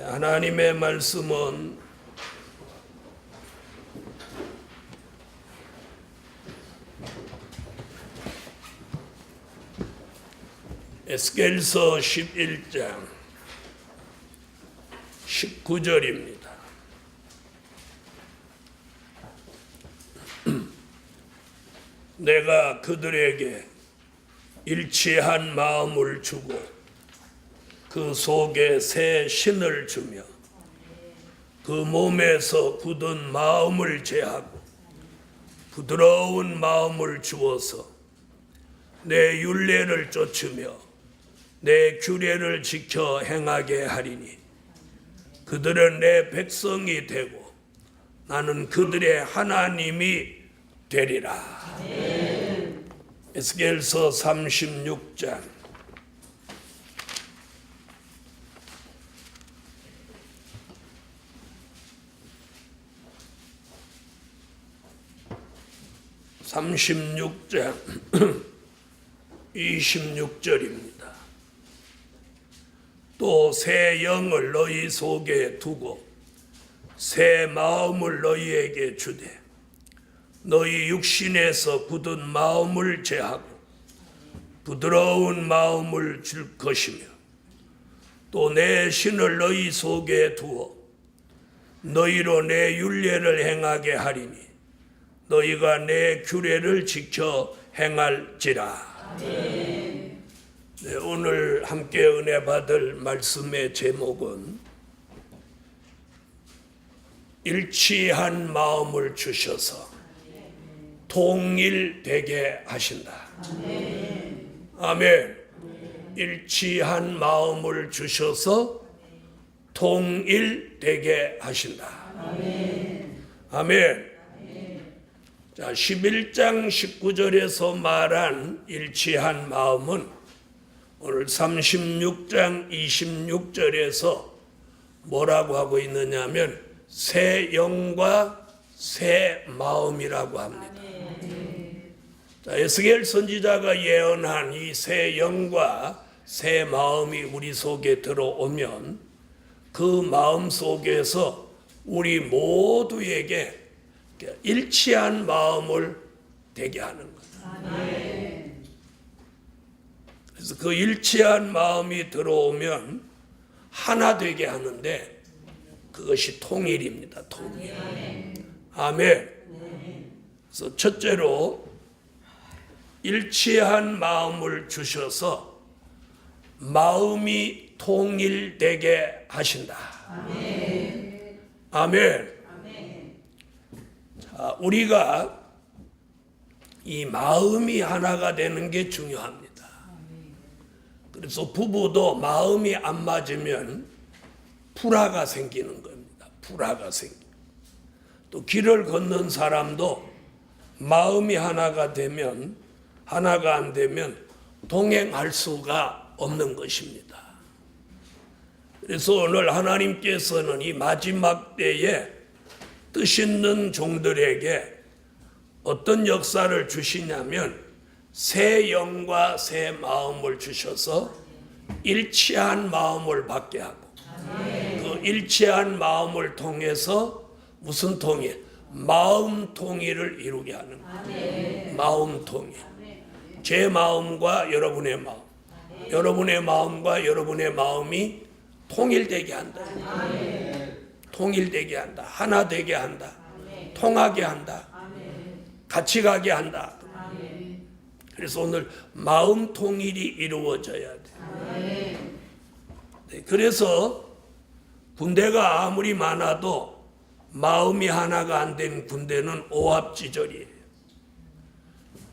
하나님의 말씀은 에스겔서 11장 19절입니다. 내가 그들에게 일치한 마음을 주고 그 속에 새 신을 주며 그 몸에서 굳은 마음을 제하고 부드러운 마음을 주어서 내 율례를 쫓으며 내 규례를 지켜 행하게 하리니 그들은 내 백성이 되고 나는 그들의 하나님이 되리라. 에스겔서 36장 26절입니다. 또 새 영을 너희 속에 두고 새 마음을 너희에게 주되 너희 육신에서 굳은 마음을 제하고 부드러운 마음을 줄 것이며 또 내 신을 너희 속에 두어 너희로 내 율례를 행하게 하리니 너희가 내 규례를 지켜 행할지라. 네, 오늘 함께 은혜 받을 말씀의 제목은 일치한 마음을 주셔서 통일되게 하신다. 아멘. 일치한 마음을 주셔서 통일되게 하신다. 아멘. 자, 11장 19절에서 말한 일치한 마음은 오늘 36장 26절에서 뭐라고 하고 있느냐면 새 영과 새 마음이라고 합니다. 자, 에스겔 선지자가 예언한 이 새 영과 새 마음이 우리 속에 들어오면 그 마음 속에서 우리 모두에게 일치한 마음을 되게 하는 거예요. 그래서 그 일치한 마음이 들어오면 하나 되게 하는데 그것이 통일입니다. 통일. 아멘. 그래서 첫째로 일치한 마음을 주셔서 마음이 통일되게 하신다. 아멘. 자, 우리가 이 마음이 하나가 되는 게 중요합니다. 그래서 부부도 마음이 안 맞으면 불화가 생기는 겁니다. 불화가 생기고 또 길을 걷는 사람도 마음이 하나가 안 되면 동행할 수가 없는 것입니다. 그래서 오늘 하나님께서는 이 마지막 때에 뜻 있는 종들에게 어떤 역사를 주시냐면 새 영과 새 마음을 주셔서 일치한 마음을 받게 하고 그 일치한 마음을 통해서 무슨 통일? 마음 통일을 이루게 하는 거예요. 마음 통일. 제 마음과 여러분의 마음, 여러분의 마음과 여러분의 마음이 통일되게 한다. 통일되게 한다. 하나 되게 한다. 통하게 한다. 같이 가게 한다. 그래서 오늘 마음 통일이 이루어져야 돼. 네, 그래서 군대가 아무리 많아도 마음이 하나가 안 된 군대는 오합지졸이에요.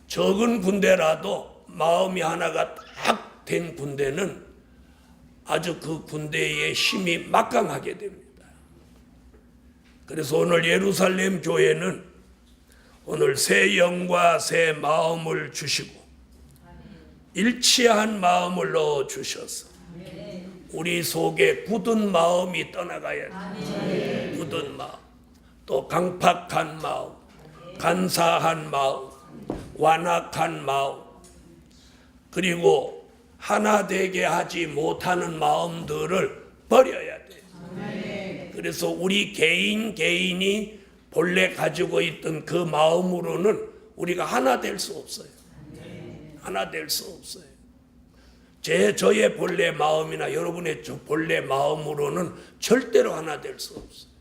적은 군대라도 마음이 하나가 딱 된 군대는 아주 그 군대의 힘이 막강하게 됩니다. 그래서 오늘 예루살렘 교회는 오늘 새 영과 새 마음을 주시고 일치한 마음을 넣어 주셔서 우리 속에 굳은 마음이 떠나가야 돼. 굳은 마음, 또 강팍한 마음, 간사한 마음, 완악한 마음, 그리고 하나 되게 하지 못하는 마음들을 버려야 돼. 그래서 우리 개인이 본래 가지고 있던 그 마음으로는 우리가 하나 될 수 없어요. 하나 될 수 없어요. 저의 본래 마음이나 여러분의 본래 마음으로는 절대로 하나 될 수 없어요.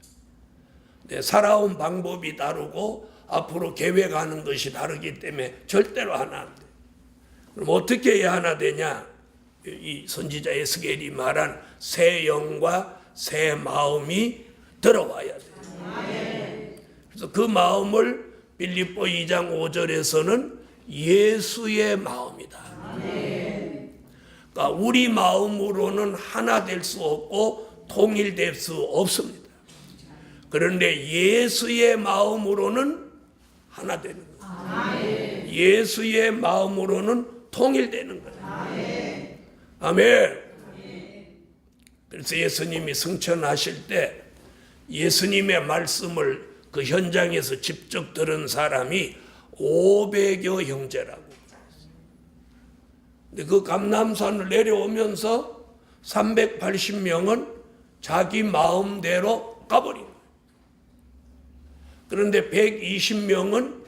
살아온 방법이 다르고 앞으로 계획하는 것이 다르기 때문에 절대로 하나 안 돼요. 그럼 어떻게 해야 하나 되냐? 이 선지자 에스겔이 말한 새 영과 새 마음이 들어와야 돼요. 그래서 그 마음을 빌립보 2장 5절에서는 예수의 마음이다. 그러니까 우리 마음으로는 하나 될 수 없고 통일될 수 없습니다. 그런데 예수의 마음으로는 하나 되는 거예요. 예수의 마음으로는 통일되는 거예요. 아멘. 그래서 예수님이 승천하실 때 예수님의 말씀을 그 현장에서 직접 들은 사람이 500여 형제라고. 근데 그 감람산을 내려오면서 380명은 자기 마음대로 가버린 거예요. 그런데 120명은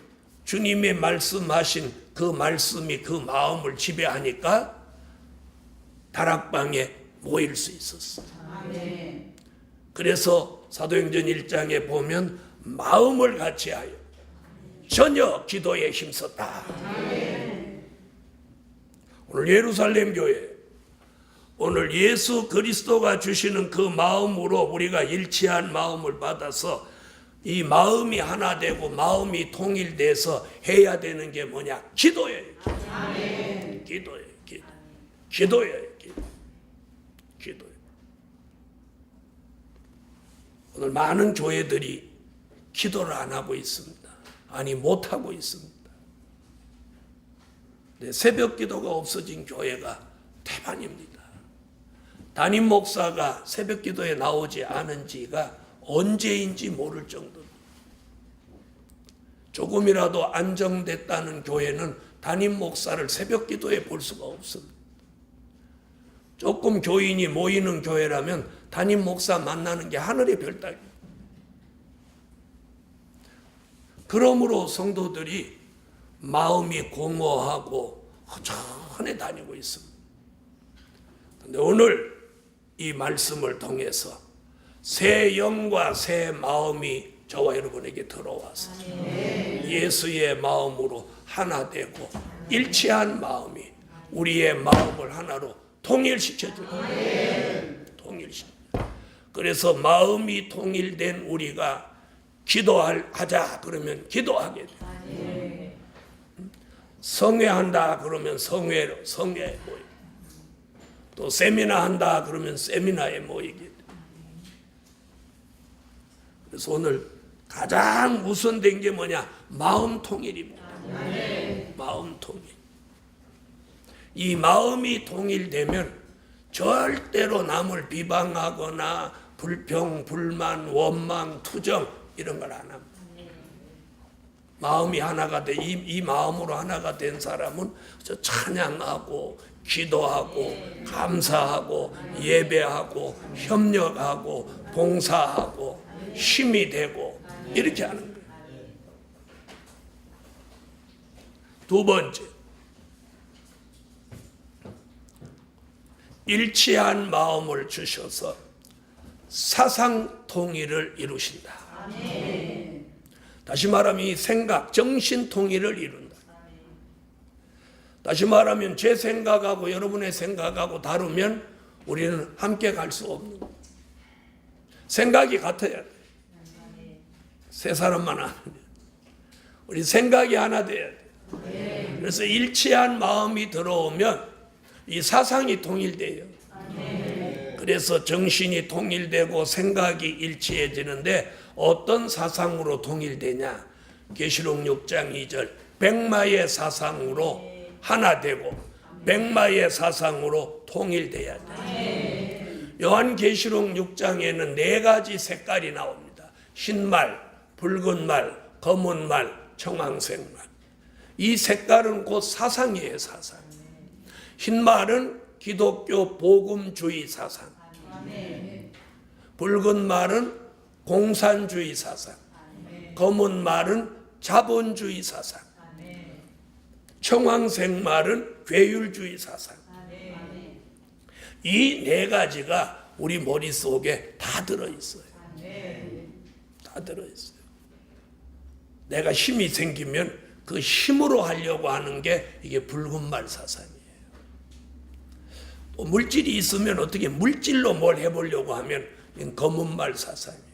주님의 말씀하신 그 말씀이 그 마음을 지배하니까 다락방에 모일 수 있었어요. 그래서 사도행전 1장에 보면 마음을 같이하여 전혀 기도에 힘썼다. 오늘 예루살렘 교회, 오늘 예수 그리스도가 주시는 그 마음으로 우리가 일치한 마음을 받아서 이 마음이 하나 되고 마음이 통일돼서 해야 되는 게 뭐냐? 기도예요. 기도예요. 기도예요. 기도예요. 오늘 많은 교회들이 기도를 안 하고 있습니다. 아니, 못 하고 있습니다. 새벽 기도가 없어진 교회가 태반입니다. 담임 목사가 새벽 기도에 나오지 않은 지가 언제인지 모를 정도로 조금이라도 안정됐다는 교회는 담임 목사를 새벽 기도에 볼 수가 없습니다. 조금 교인이 모이는 교회라면 담임 목사 만나는 게 하늘의 별따기입니다. 그러므로 성도들이 마음이 공허하고 허전해 다니고 있습니다. 그런데 오늘 이 말씀을 통해서 새 영과 새 마음이 저와 여러분에게 들어와서 예수의 마음으로 하나 되고 일치한 마음이 우리의 마음을 하나로 통일시켜줘요. 통일시켜. 그래서 마음이 통일된 우리가 기도하자 그러면 기도하게 돼요. 성회한다 그러면 성회에 모이고, 또 세미나 한다 그러면 세미나에 모이게 돼요. 그래서 오늘 가장 우선된 게 뭐냐? 마음 통일입니다. 마음 통일. 이 마음이 통일되면 절대로 남을 비방하거나 불평, 불만, 원망, 투정 이런 걸 안 합니다. 마음이 하나가 돼, 이 마음으로 하나가 된 사람은 저 찬양하고 기도하고 감사하고 예배하고 협력하고 봉사하고 힘이 되고 이렇게 하는 거예요. 두 번째, 일치한 마음을 주셔서 사상 통일을 이루신다. 다시 말하면 이 생각, 정신 통일을 이룬다. 다시 말하면 제 생각하고 여러분의 생각하고 다르면 우리는 함께 갈 수 없는 거예요. 생각이 같아야 돼. 세 사람만 하면 우리 생각이 하나 돼야 돼. 그래서 일치한 마음이 들어오면 이 사상이 통일돼요. 그래서 정신이 통일되고 생각이 일치해지는데 어떤 사상으로 통일되냐? 계시록 6장 2절 백마의 사상으로 하나 되고 백마의 사상으로 통일돼야 돼. 요한계시록 6장에는 4가지 색깔이 나옵니다. 흰말, 붉은 말, 검은 말, 청황색 말. 이 색깔은 곧 사상이에요. 사상. 흰말은 기독교 복음주의 사상. 붉은 말은 공산주의 사상, 검은 말은 자본주의 사상, 청황색 말은 괴율주의 사상. 이 네 가지가 우리 머릿속에 다 들어있어요. 다 들어있어요. 내가 힘이 생기면 그 힘으로 하려고 하는 게 이게 붉은 말 사상이에요. 또 물질이 있으면 어떻게 물질로 뭘 해보려고 하면 이건 검은 말 사상이에요.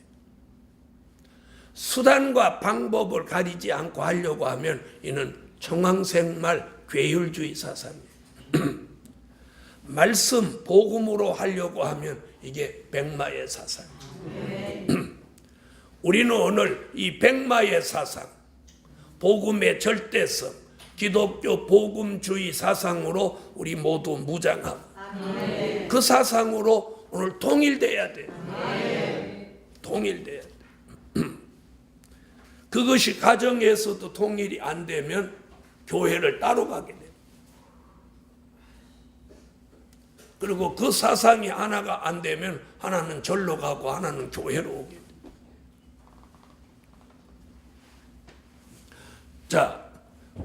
수단과 방법을 가리지 않고 하려고 하면 이는 청황색 말 괴율주의 사상이에요. 말씀, 복음으로 하려고 하면 이게 백마의 사상이에요. 우리는 오늘 이 백마의 사상, 복음의 절대성, 기독교 복음주의 사상으로 우리 모두 무장하고 그 사상으로 오늘 통일돼야 돼요. 통일돼야 돼요. 그것이 가정에서도 통일이 안 되면 교회를 따로 가게 돼요. 그리고 그 사상이 하나가 안 되면 하나는 절로 가고 하나는 교회로 오게 돼요. 자,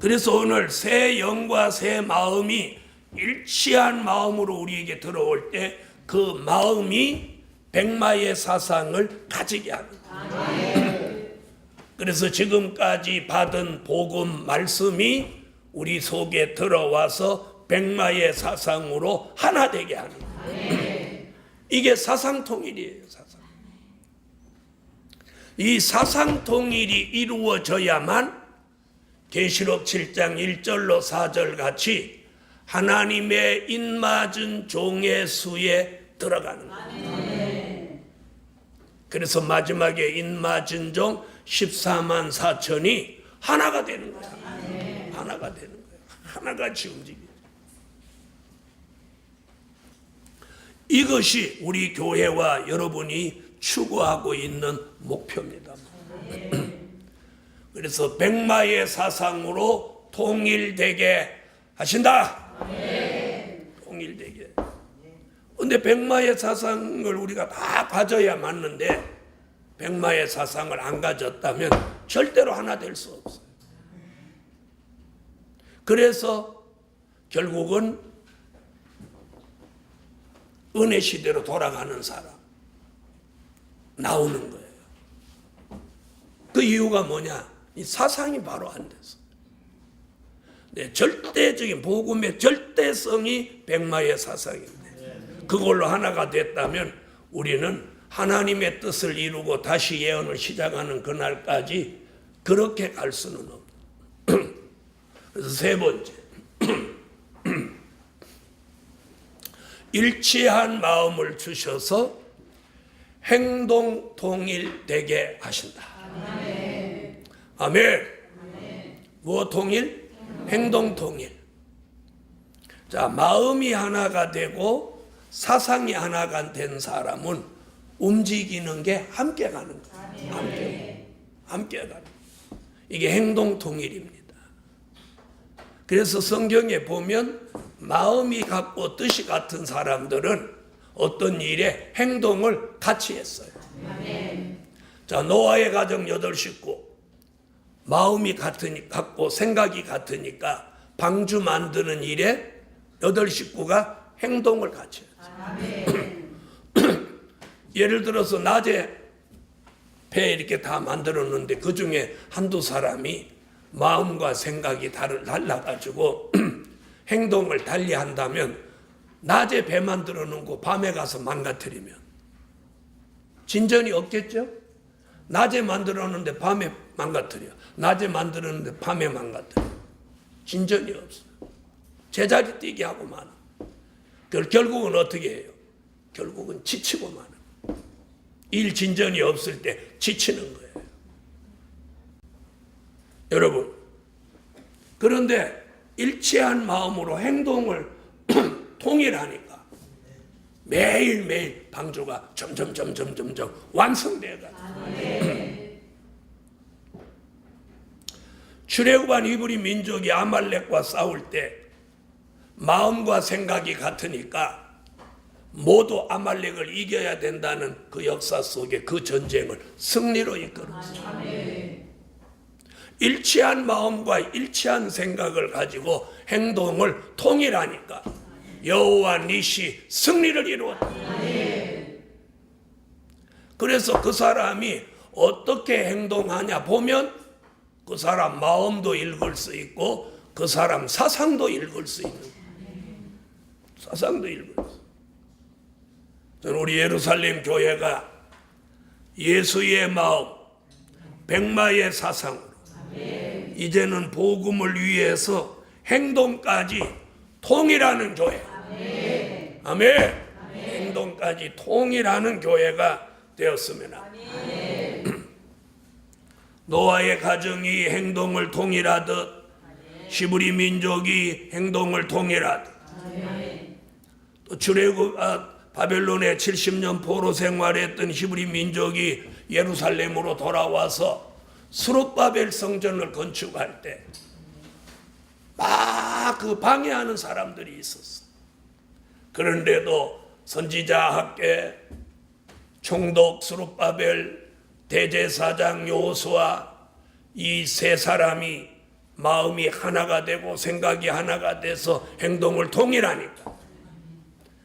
그래서 오늘 새 영과 새 마음이 일치한 마음으로 우리에게 들어올 때 그 마음이 백마의 사상을 가지게 합니다. 그래서 지금까지 받은 복음 말씀이 우리 속에 들어와서 백마의 사상으로 하나 되게 하는 거예요. 이게 사상 통일이에요. 사상. 이 사상 통일이 이루어져야만 계시록 7장 1절로 4절 같이 하나님의 인맞은 종의 수에 들어가는 거예요. 그래서 마지막에 인맞은 종 14만 4천이 하나가 되는 거예요. 하나가 되는 거예요. 하나같이 움직여요. 이것이 우리 교회와 여러분이 추구하고 있는 목표입니다. 그래서 백마의 사상으로 통일되게 하신다. 통일되게. 근데 백마의 사상을 우리가 다 가져야 맞는데 백마의 사상을 안 가졌다면 절대로 하나 될 수 없어요. 그래서 결국은 은혜 시대로 돌아가는 사람 나오는 거예요. 그 이유가 뭐냐? 이 사상이 바로 안 됐어. 네, 절대적인 복음의 절대성이 백마의 사상입니다. 그걸로 하나가 됐다면 우리는 하나님의 뜻을 이루고 다시 예언을 시작하는 그날까지 그렇게 갈 수는 없다. 그래서 세 번째, 일치한 마음을 주셔서 행동 통일되게 하신다. 아멘. 아멘. 무엇 통일? 행동 통일. 자, 마음이 하나가 되고 사상이 하나가 된 사람은 움직이는 게 함께 가는 거예요. 함께 가는. 이게 행동 통일입니다. 그래서 성경에 보면 마음이 같고 뜻이 같은 사람들은 어떤 일에 행동을 같이 했어요. 자, 노아의 가정 8식구 마음이 같고 생각이 같으니까 방주 만드는 일에 8식구가 행동을 같이 했어요. 예를 들어서 낮에 배 이렇게 다 만들었는데 그 중에 한두 사람이 마음과 생각이 달라가지고 행동을 달리 한다면 낮에 배 만들어 놓고 밤에 가서 망가뜨리면 진전이 없겠죠? 낮에 만들어 놓는데 밤에 망가뜨려. 낮에 만들어 놓는데 밤에 망가뜨려. 진전이 없어요. 제자리 뛰게 하고 많아. 결국은 어떻게 해요? 결국은 지치고 많아. 일 진전이 없을 때 지치는 거예요. 여러분, 그런데 일치한 마음으로 행동을 통일하니까 매일매일 방주가 점점 완성돼가. 출애굽한 히브리 민족이 아말렉과 싸울 때 마음과 생각이 같으니까 모두 아말렉을 이겨야 된다는 그 역사 속에 그 전쟁을 승리로 이끌었어요. 일치한 마음과 일치한 생각을 가지고 행동을 통일하니까 여호와 니시 승리를 이루었다. 그래서 그 사람이 어떻게 행동하냐 보면 그 사람 마음도 읽을 수 있고 그 사람 사상도 읽을 수 있는 거예요. 사상도 읽을 수 있어요. 저는 우리 예루살렘 교회가 예수의 마음, 백마의 사상으로 이제는 복음을 위해서 행동까지 통일하는 교회. 아멘. 행동까지 통일하는 교회가 되었으면 합니다. 노아의 가정이 행동을 통일하듯 시브리 민족이 행동을 통일하듯 또 출애굽 바벨론에 70년 포로 생활했던 히브리 민족이 예루살렘으로 돌아와서 스룹바벨 성전을 건축할 때 막 그 방해하는 사람들이 있었어. 그런데도 선지자 학계, 총독 스룹바벨, 대제사장 여호수아 이 세 사람이 마음이 하나가 되고 생각이 하나가 돼서 행동을 통일하니까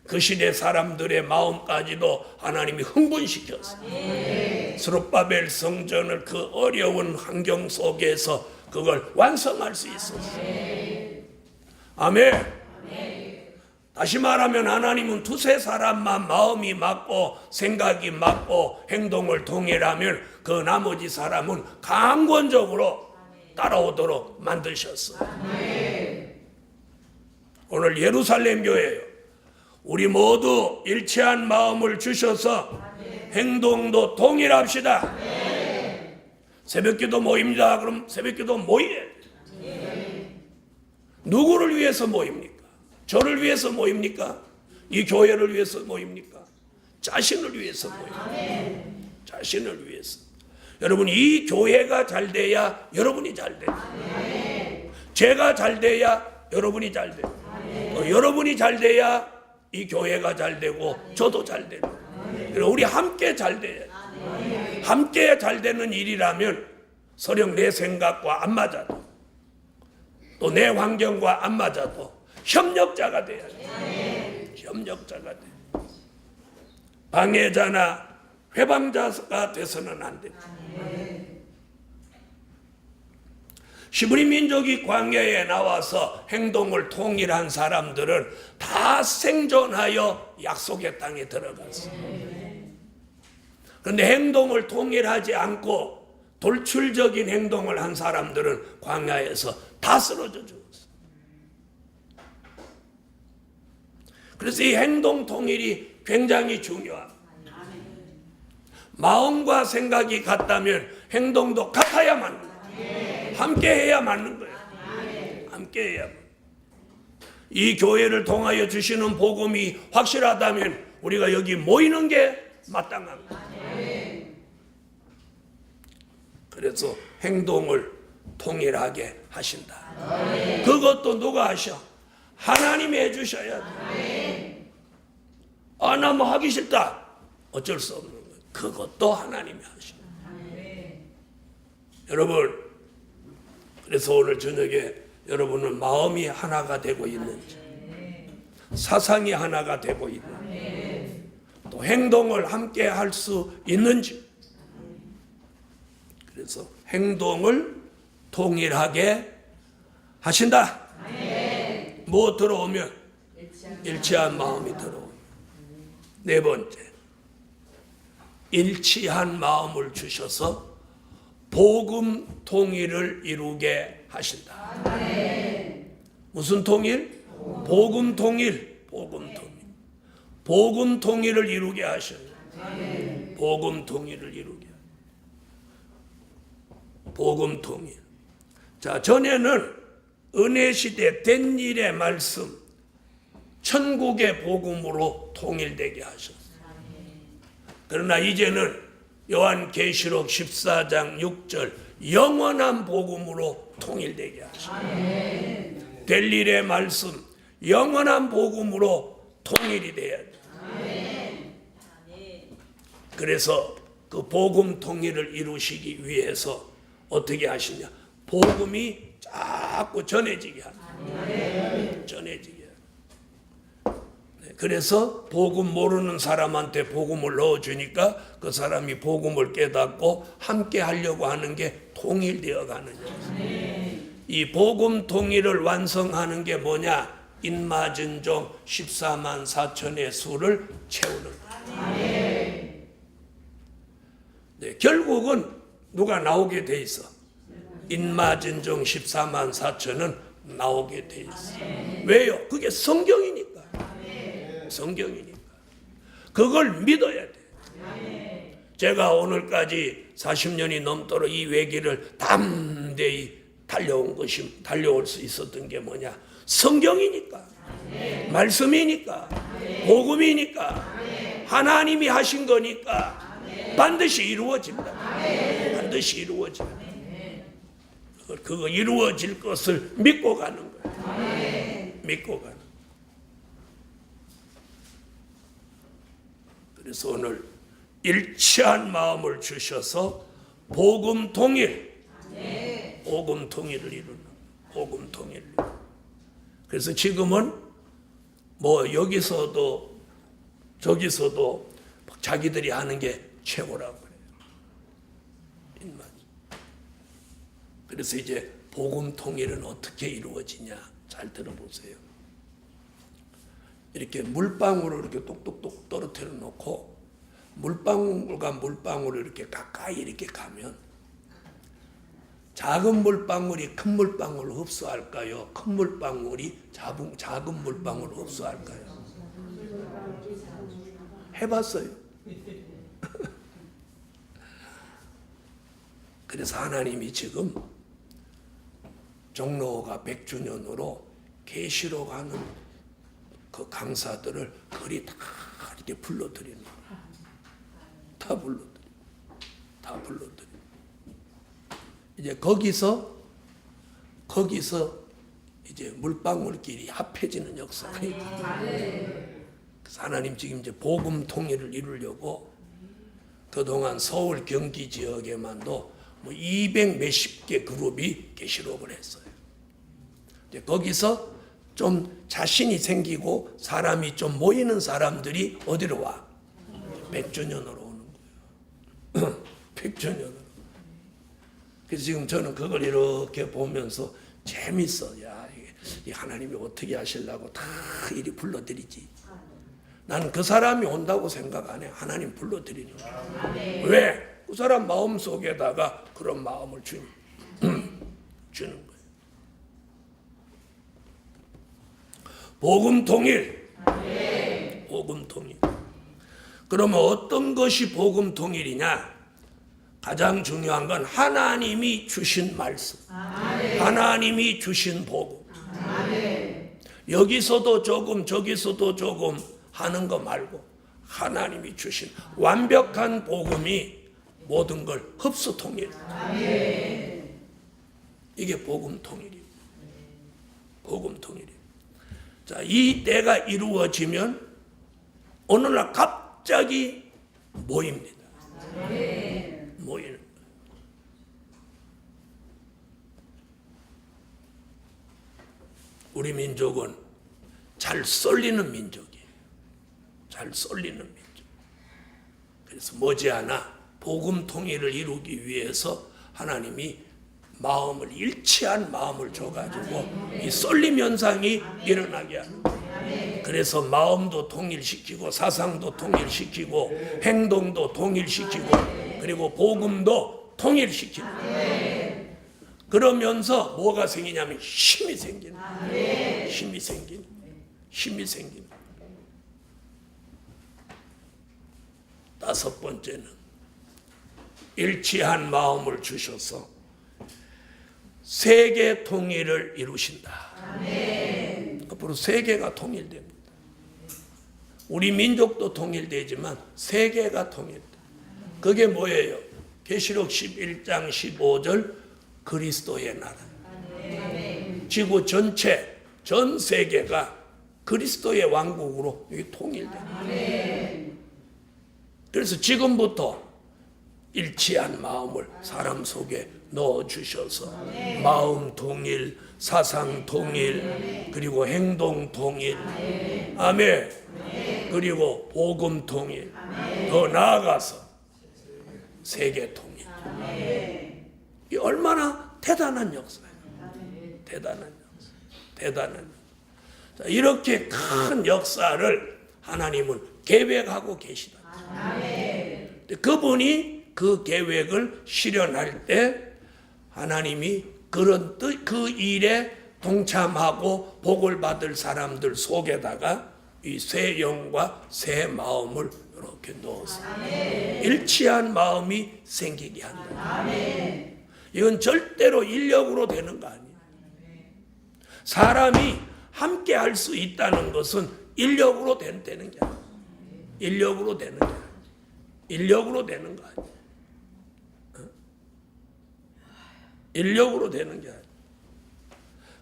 그 시대 사람들의 마음까지도 하나님이 흥분시켰어요. 스룹바벨 성전을 그 어려운 환경 속에서 그걸 완성할 수 있었어요. 아멘. 다시 말하면 하나님은 두세 사람만 마음이 맞고 생각이 맞고 행동을 통일하면 그 나머지 사람은 강권적으로 따라오도록 만드셨어요. 오늘 예루살렘 교회예요. 우리 모두 일치한 마음을 주셔서 행동도 통일합시다. 새벽기도 모입니다. 그럼 새벽기도 모이래. 누구를 위해서 모입니까? 저를 위해서 모입니까? 이 교회를 위해서 모입니까? 자신을 위해서 모입니다. 자신을 위해서. 여러분, 이 교회가 잘 돼야 여러분이 잘 돼요. 제가 잘 돼야 여러분이 잘 돼요. 여러분이 잘 돼야 이 교회가 잘 되고 저도 잘 되고. 우리 함께 잘 돼야 돼요. 함께 잘 되는 일이라면 설령 내 생각과 안 맞아도 또 내 환경과 안 맞아도 협력자가 돼야 돼요. 협력자가 돼요. 방해자나 회방자가 돼서는 안 돼요. 시브리 민족이 광야에 나와서 행동을 통일한 사람들은 다 생존하여 약속의 땅에 들어갔어요. 그런데 행동을 통일하지 않고 돌출적인 행동을 한 사람들은 광야에서 다 쓰러져 죽었어요. 그래서 이 행동 통일이 굉장히 중요합니다. 마음과 생각이 같다면 행동도 같아야 맞는 거예요. 함께 해야 맞는 거예요. 함께 해야. 이 교회를 통하여 주시는 복음이 확실하다면 우리가 여기 모이는 게 마땅합니다. 그래서 행동을 통일하게 하신다. 그것도 누가 하셔? 하나님이 해주셔야 돼. 아, 나 뭐 하기 싫다. 어쩔 수 없는 거예요. 그것도 하나님이 하셔. 여러분, 그래서 오늘 저녁에 여러분은 마음이 하나가 되고 있는지, 사상이 하나가 되고 있는지, 또 행동을 함께 할 수 있는지. 그래서 행동을 통일하게 하신다. 뭐 들어오면? 일치한 마음이 들어오면. 네 번째, 일치한 마음을 주셔서 복음 통일을 이루게 하신다. 무슨 통일? 복음 통일. 복음 통일. 복음 통일을 이루게 하셔요. 복음 통일을 이루게. 복음 통일. 자, 전에는 은혜 시대 된 일의 말씀, 천국의 복음으로 통일되게 하셨어요. 그러나 이제는 요한계시록 14장 6절 영원한 복음으로 통일되게 하셨어요. 될 일의 말씀, 영원한 복음으로 통일이 돼야 돼요. 그래서 그 복음 통일을 이루시기 위해서 어떻게 하시냐? 복음이 자꾸 전해지게 합니다. 전해지게. 그래서 복음 모르는 사람한테 복음을 넣어주니까 그 사람이 복음을 깨닫고 함께 하려고 하는 게 통일되어 가는 거예요. 이 복음 통일을 완성하는 게 뭐냐? 인마진종 14만 4천의 수를 채우는 거예요. 네, 결국은 누가 나오게 돼 있어? 인마진종 14만 4천은 나오게 돼 있어. 왜요? 그게 성경이니까. 성경이니까. 그걸 믿어야 돼. 제가 오늘까지 40년이 넘도록 이 외길을 담대히 달려올 수 있었던 게 뭐냐? 성경이니까. 말씀이니까. 복음이니까. 하나님이 하신 거니까 반드시 이루어집니다. 반드시 이루어집니다. 그거 이루어질 것을 믿고 가는 거예요. 믿고 가는 거예요. 그래서 오늘 일치한 마음을 주셔서 복음 통일, 복음 통일을 이루는 복음 통일. 그래서 지금은 뭐 여기서도 저기서도 자기들이 하는 게 최고라고 그래요. 그래서 이제 복음 통일은 어떻게 이루어지냐? 잘 들어보세요. 이렇게 물방울을 이렇게 똑똑똑 떨어뜨려 놓고 물방울과 물방울을 이렇게 가까이 이렇게 가면 작은 물방울이 큰 물방울을 흡수할까요? 큰 물방울이 작은 물방울을 흡수할까요? 해봤어요. 그래서 하나님이 지금 종로가 100주년으로 계시록 하는 그 강사들을 거리 다 이렇게 불러들이는 거예요. 다 불러들이는. 이제 거기서 이제 물방울끼리 합해지는 역사가 있어요. 그래서 하나님 지금 이제 복음 통일을 이루려고 그동안 서울 경기 지역에만도 뭐 200 몇십 개 그룹이 계시록을 했어요. 이제 거기서 좀 자신이 생기고 사람이 좀 모이는 사람들이 어디로 와? 100주년으로 오는 거예요. 100주년으로. 그래서 지금 저는 그걸 이렇게 보면서 재밌어. 야, 이 하나님이 어떻게 하시려고 다 이리 불러드리지. 나는 그 사람이 온다고 생각 안 해. 하나님 불러드리는 거야. 왜? 그 사람 마음 속에다가 그런 마음을 주는 거예요. 복음 통일. 복음 통일. 그러면 어떤 것이 복음 통일이냐? 가장 중요한 건 하나님이 주신 말씀. 하나님이 주신 복음. 여기서도 조금 저기서도 조금 하는 거 말고 하나님이 주신 완벽한 복음이 모든 걸 흡수 통일. 이게 복음 통일이에요. 복음 통일이에요. 자, 이 때가 이루어지면 어느 날 갑자기 모입니다. 모이는. 우리 민족은 잘 쏠리는 민족이에요. 잘 쏠리는 민족. 그래서 머지않아 복음 통일을 이루기 위해서 하나님이 마음을 일치한 마음을 줘가지고 이 쏠림 현상이 일어나게 하는 거예요. 그래서 마음도 통일시키고 사상도 통일시키고 행동도 통일시키고 그리고 복음도 통일시키는 거예요. 그러면서 뭐가 생기냐면 힘이 생기는 거예요. 힘이 생기는 거예요. 힘이 생기는 거예요. 다섯 번째는 일치한 마음을 주셔서 세계 통일을 이루신다. 앞으로 세계가 통일됩니다. 우리 민족도 통일되지만 세계가 통일된다. 그게 뭐예요? 계시록 11장 15절 그리스도의 나라. 지구 전체 전 세계가 그리스도의 왕국으로 통일됩니다. 그래서 지금부터 일치한 마음을 사람 속에 넣어주셔서 마음 통일, 사상 통일, 그리고 행동 통일, 아멘. 그리고 복음 통일, 더 나아가서 세계 통일. 이 얼마나 대단한 역사예요. 대단한 역사. 대단한 역사. 자, 이렇게 큰 역사를 하나님은 계획하고 계시다. 그분이 그 계획을 실현할 때 하나님이 그런 뜻, 그 일에 동참하고 복을 받을 사람들 속에다가 이 새 영과 새 마음을 이렇게 넣어서 일치한 마음이 생기게 한다. 이건 절대로 인력으로 되는 거 아니에요. 사람이 함께 할 수 있다는 것은 인력으로 되는 게 아니에요. 인력으로 되는 게 아니에요. 인력으로 되는 거 아니에요. 인력으로 되는 게 아니에요.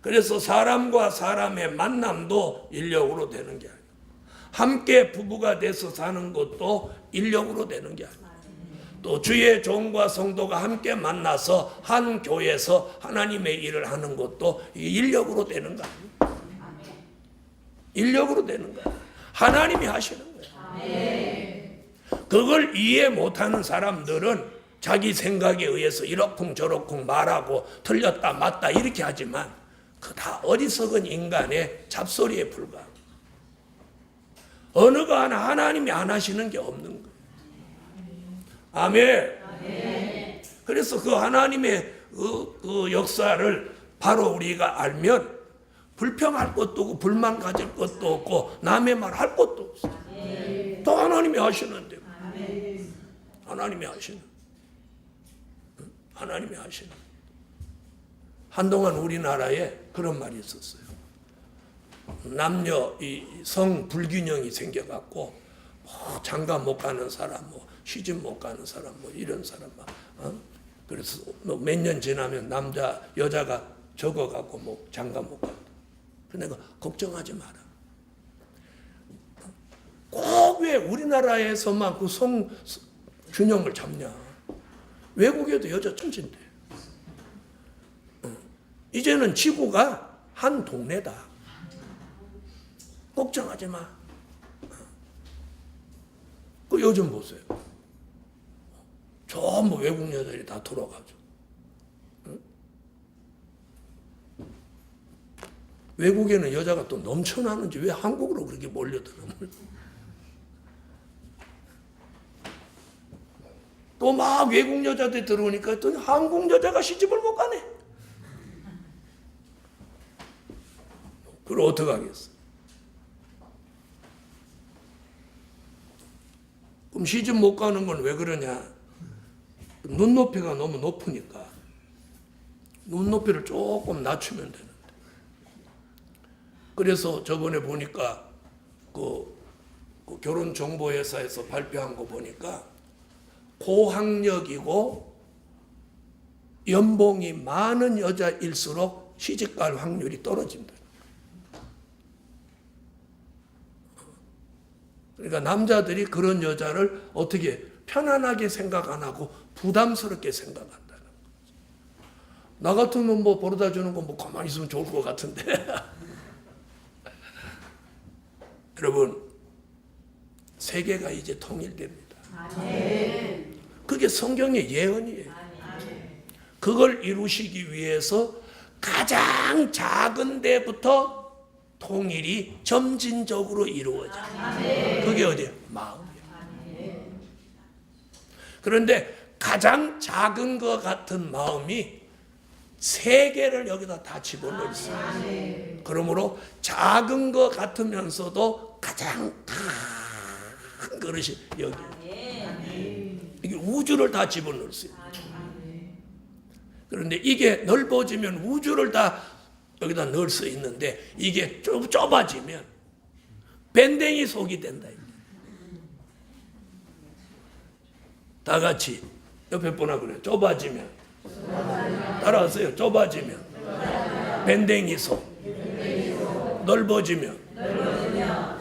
그래서 사람과 사람의 만남도 인력으로 되는 게 아니에요. 함께 부부가 돼서 사는 것도 인력으로 되는 게 아니에요. 또 주의 종과 성도가 함께 만나서 한 교회에서 하나님의 일을 하는 것도 인력으로 되는 거 아니에요. 인력으로 되는 거예요. 하나님이 하시는 거예요. 그걸 이해 못하는 사람들은 자기 생각에 의해서 이러쿵저러쿵 말하고 틀렸다 맞다 이렇게 하지만 그 다 어리석은 인간의 잡소리에 불과하고 어느 거 하나님이 안 하시는 게 없는 거예요. 아멘. 그래서 그 하나님의 그 역사를 바로 우리가 알면 불평할 것도 없고 불만 가질 것도 없고 남의 말 할 것도 없어. 또 하나님이 하시는데 하나님이 하시는 하나님이 하시는. 한동안 우리나라에 그런 말이 있었어요. 남녀 이 성 불균형이 생겨갖고 뭐 장가 못 가는 사람, 뭐 시집 못 가는 사람, 뭐 이런 사람, 그래서 몇 년 지나면 여자가 적어갖고 뭐 장가 못 간다. 그러니까 걱정하지 마라. 꼭 왜 우리나라에서만 그 성 균형을 잡냐? 외국에도 여자 천진데. 이제는 지구가 한 동네다. 걱정하지 마. 그 요즘 보세요. 전부 외국 여자들이 다 돌아가죠. 외국에는 여자가 또 넘쳐나는지 왜 한국으로 그렇게 몰려드는 또 막 외국 여자들 들어오니까 또 한국 여자가 시집을 못 가네. 그걸 어떻게 하겠어? 그럼 시집 못 가는 건 왜 그러냐? 눈높이가 너무 높으니까 눈높이를 조금 낮추면 되는데. 그래서 저번에 보니까 그 결혼정보회사에서 발표한 거 보니까 고학력이고 연봉이 많은 여자일수록 시집갈 확률이 떨어진다. 그러니까 남자들이 그런 여자를 어떻게 편안하게 생각 안 하고 부담스럽게 생각한다는 거죠. 나 같으면 뭐 벌어다 주는 거 뭐 가만히 있으면 좋을 것 같은데. 여러분, 세계가 이제 통일됩니다. 그게 성경의 예언이에요. 그걸 이루시기 위해서 가장 작은 데부터 통일이 점진적으로 이루어져요. 그게 어디예요? 마음이에요. 그런데 가장 작은 것 같은 마음이 세계를 여기다 다 집어넣을 수 있어요. 그러므로 작은 것 같으면서도 가장 큰 그릇이 여기. 이게 우주를 다 집어넣을 수 있어요. 그런데 이게 넓어지면 우주를 다 여기다 넣을 수 있는데 이게 좁아지면 밴댕이 속이 된다. 다 같이 옆에 분하고 그래. 좁아지면 따라하세요. 좁아지면 밴댕이 속, 넓어지면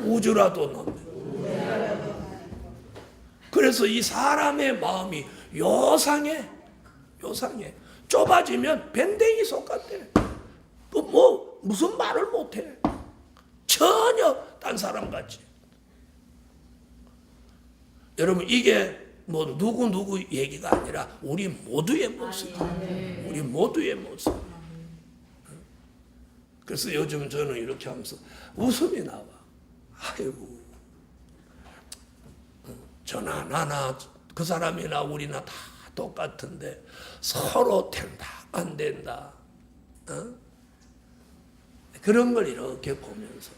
우주라도 넣는. 그래서 이 사람의 마음이 요상해. 좁아지면 밴댕이 속 같아. 무슨 말을 못해. 전혀 딴 사람 같지. 여러분, 이게 누구 얘기가 아니라 우리 모두의 모습. 우리 모두의 모습. 그래서 요즘 저는 이렇게 하면서 웃음이 나와. 아이고, 저나 나나 그 사람이나 우리나 다 똑같은데 서로 된다 안 된다, 그런 걸 이렇게 보면서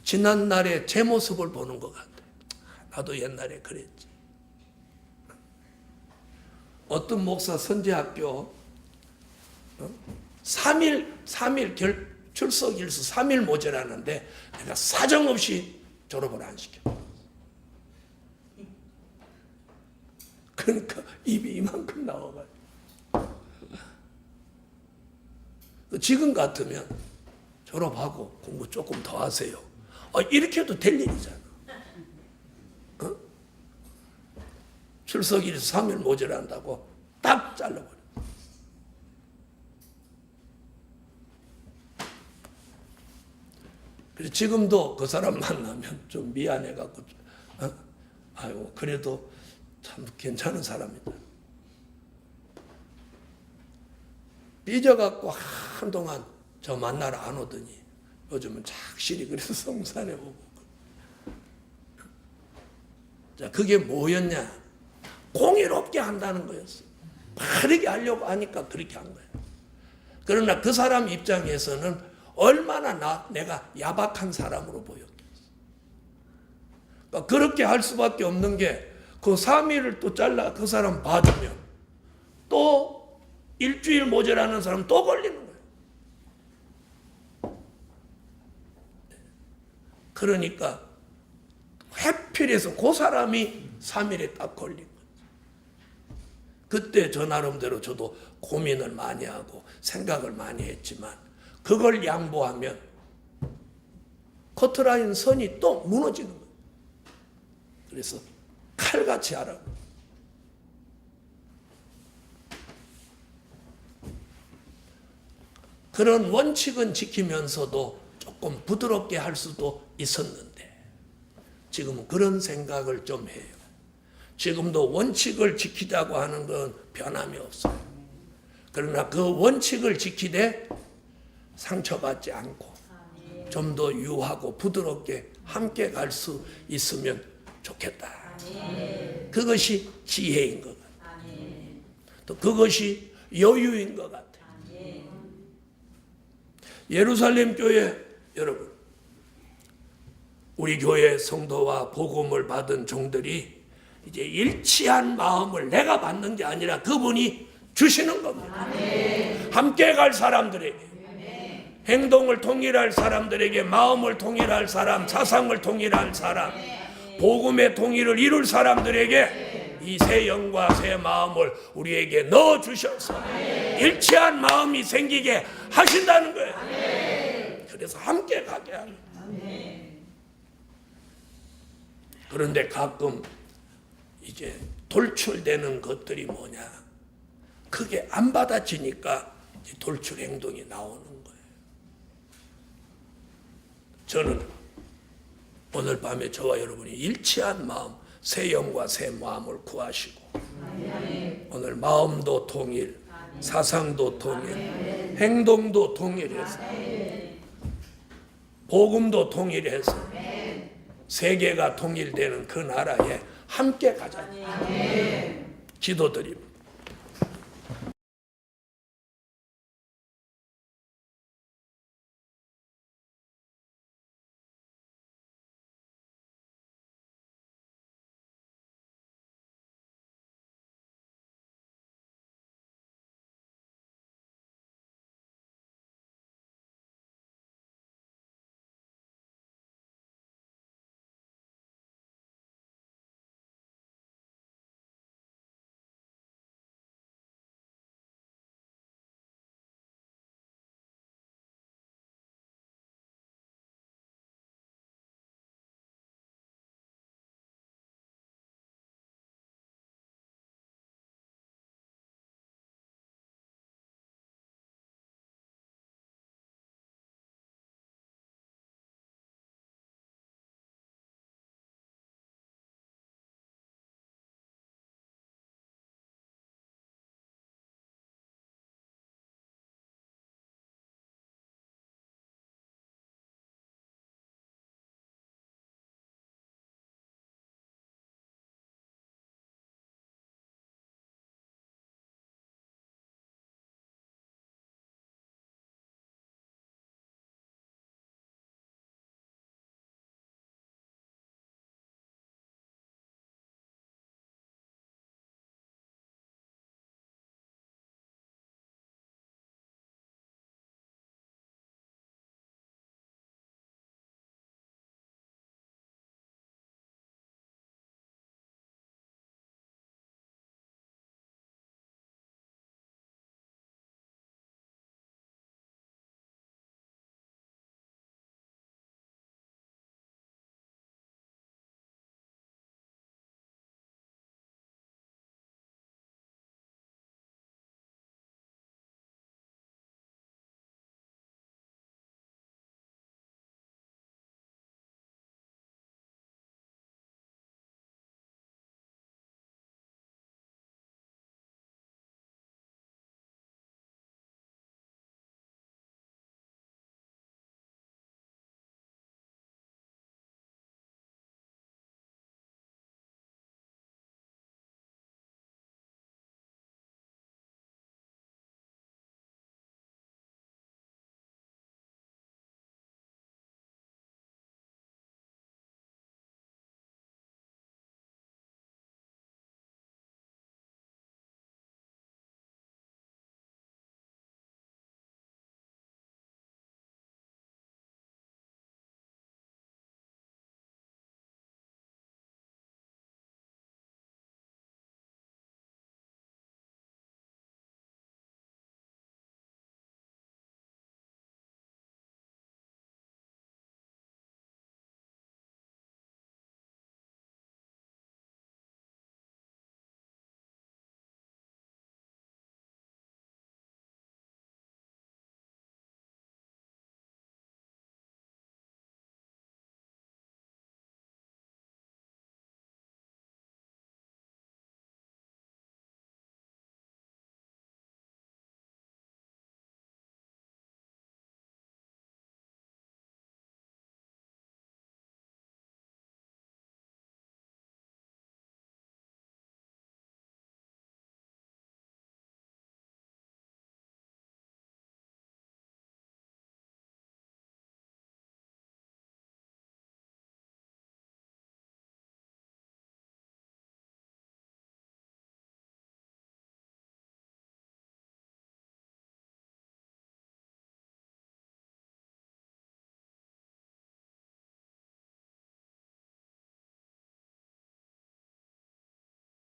지난날의 제 모습을 보는 것 같아요. 나도 옛날에 그랬지. 어떤 목사 선제학교 3일 출석 일수 3일 모자라는데 내가 사정없이 졸업을 안 시켜. 그러니까 입이 이만큼 나와가지고. 지금 같으면 졸업하고 공부 조금 더 하세요. 이렇게 해도 될 일이잖아. 출석 일수 3일 모자란다고 딱 잘라버려. 그래서 지금도 그 사람 만나면 좀 미안해갖고, 아이고, 그래도 참 괜찮은 사람이다. 삐져갖고 한동안 저 만나러 안 오더니 요즘은 착실히 그래서 성산에 오고. 자, 그게 뭐였냐? 공의롭게 한다는 거였어. 바르게 하려고 하니까 그렇게 한 거야. 그러나 그 사람 입장에서는 얼마나 내가 야박한 사람으로 보였겠어. 그러니까 그렇게 할 수밖에 없는 게 그 3일을 또 잘라 그 사람 봐주면 또 일주일 모자라는 사람 또 걸리는 거예요. 그러니까 회필해서 그 사람이 3일에 딱 걸린 거예요. 그때 저 나름대로 저도 고민을 많이 하고 생각을 많이 했지만 그걸 양보하면 커트라인 선이 또 무너지는 거예요. 그래서 칼같이 하라고. 그런 원칙은 지키면서도 조금 부드럽게 할 수도 있었는데 지금은 그런 생각을 좀 해요. 지금도 원칙을 지키자고 하는 건 변함이 없어요. 그러나 그 원칙을 지키되 상처받지 않고 좀 더 유하고 부드럽게 함께 갈 수 있으면 좋겠다. 그것이 지혜인 것 같아요. 또 그것이 여유인 것 같아요. 예루살렘 교회 여러분, 우리 교회 성도와 복음을 받은 종들이 이제 일치한 마음을 내가 받는 게 아니라 그분이 주시는 겁니다. 함께 갈 사람들에게, 행동을 통일할 사람들에게, 마음을 통일할 사람, 사상을 통일할 사람, 복음의 통일을 이룰 사람들에게 이 새 영과 새 마음을 우리에게 넣어주셔서 일치한 마음이 생기게 하신다는 거예요. 그래서 함께 가게 하는 거예요. 그런데 가끔 이제 돌출되는 것들이 뭐냐, 그게 안 받아지니까 돌출 행동이 나오는 거예요. 저는 오늘 밤에 저와 여러분이 일치한 마음, 새 영과 새 마음을 구하시고 오늘 마음도 통일, 사상도 통일, 행동도 통일해서 복음도 통일해서 세계가 통일되는 그 나라에 함께 가자. 기도드립니다.